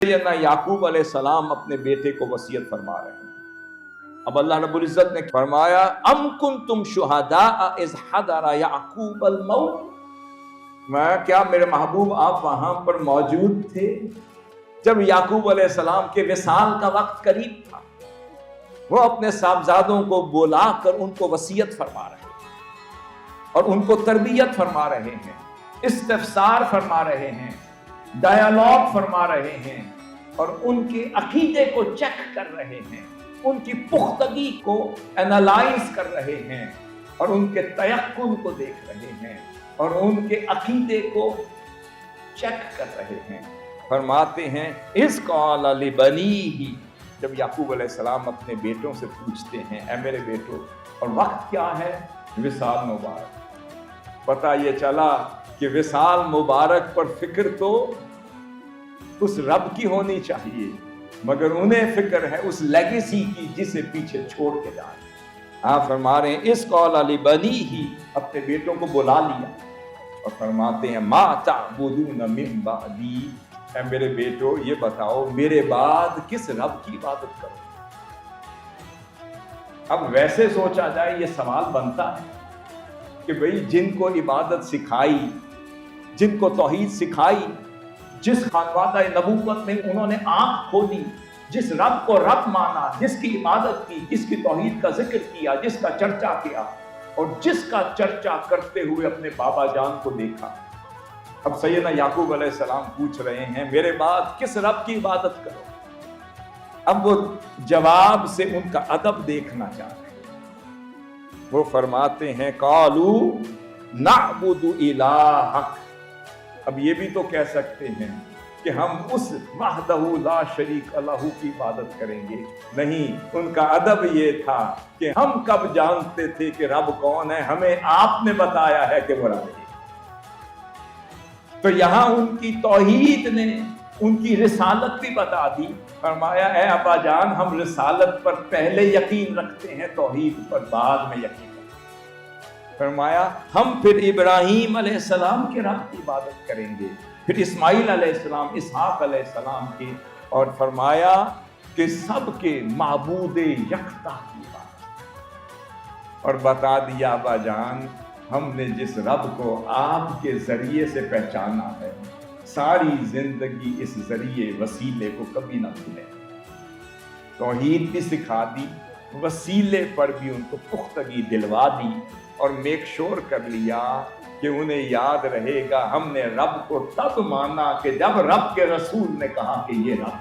सैयदना याकूब अलैहिस्सलाम अपने बेटे को वसीयत फरमा रहे हैं। अब अल्लाह रब्बुल इज्जत ने फरमाया अम कुंतुम शुहदा इज़ हदरा याकूब अल मौत, मैं क्या मेरे महबूब आप वहां पर मौजूद थे जब याकूब अलैहिस्सलाम के विसाल का वक्त करीब था। वो अपने साहबजादों को बुलाकर उनको वसीयत फरमा रहे हैं और उनको तरबियत फरमा रहे हैं, इस्तिफसार फरमा रहे हैं, डायलॉग फरमा रहे हैं और उनके अकीदे को चेक कर रहे हैं, उनकी पुख्तगी को एनालाइज कर रहे हैं और उनके तयक्कुन को देख रहे हैं और उनके अकीदे को चेक कर रहे हैं। फरमाते हैं इस कौल लिबनीही, जब याकूब अलैहिस्सलाम अपने बेटों से पूछते हैं ऐ मेरे बेटों, और वक्त क्या है? विसाल मुबारक। पता ये चला कि विसाल मुबारक पर फिक्र तो उस रब की होनी चाहिए, मगर उन्हें फिक्र है उस लेगेसी की जिसे पीछे छोड़ के जाए। आप फरमा रहे हैं इस कौल अली बनी ही, अपने बेटों को बुला लिया और फरमाते हैं मा ताबुदून मिन बादी, ऐ मेरे बेटो ये बताओ मेरे बाद किस रब की इबादत करो। अब वैसे सोचा जाए ये सवाल बनता है कि भाई जिनको इबादत सिखाई, जिनको तौहीद सिखाई, जिस खानवादा नबूवत में उन्होंने आंख खोली, जिस रब को रब माना, जिसकी इबादत की, जिसकी तौहीद का जिक्र किया, जिसका चर्चा किया और जिसका चर्चा करते हुए अपने बाबा जान को देखा। अब सैयदना याकूब अलैहिस्सलाम पूछ रहे हैं मेरे बाद किस रब की इबादत करो। अब वो जवाब से उनका अदब देखना चाहते हैं। वो फरमाते हैं कालू नअबुदु इलाहक, अब ये भी तो कह सकते हैं कि हम उस वहदहू ला शरीक लहू की इबादत करेंगे। नहीं, उनका अदब ये था कि हम कब जानते थे कि रब कौन है, हमें आपने बताया है कि वो रब है। तो यहां उनकी तौहीद ने उनकी रिसालत भी बता दी। फरमाया ऐ अब्बा जान, हम रिसालत पर पहले यकीन रखते हैं, तौहीद पर बाद में यकीन। फरमाया हम फिर इब्राहीम अलैहिस्सलाम के रब की इबादत करेंगे, फिर इस्माइल अलैहिस्सलाम, इसहाक अलैहिस्सलाम की, और फरमाया कि सबके माबूदे यकता की इबादत। और बता दिया अब्बा जान, हमने जिस रब को आपके जरिए से पहचाना है, सारी जिंदगी इस जरिए वसीले को कभी ना भूले। तौहीद भी सिखा दी, वसीले पर भी उनको पुख्तगी दिलवा दी और मेक श्योर कर लिया कि उन्हें याद रहेगा हमने रब को तब माना कि जब रब के रसूल ने कहा कि ये रब।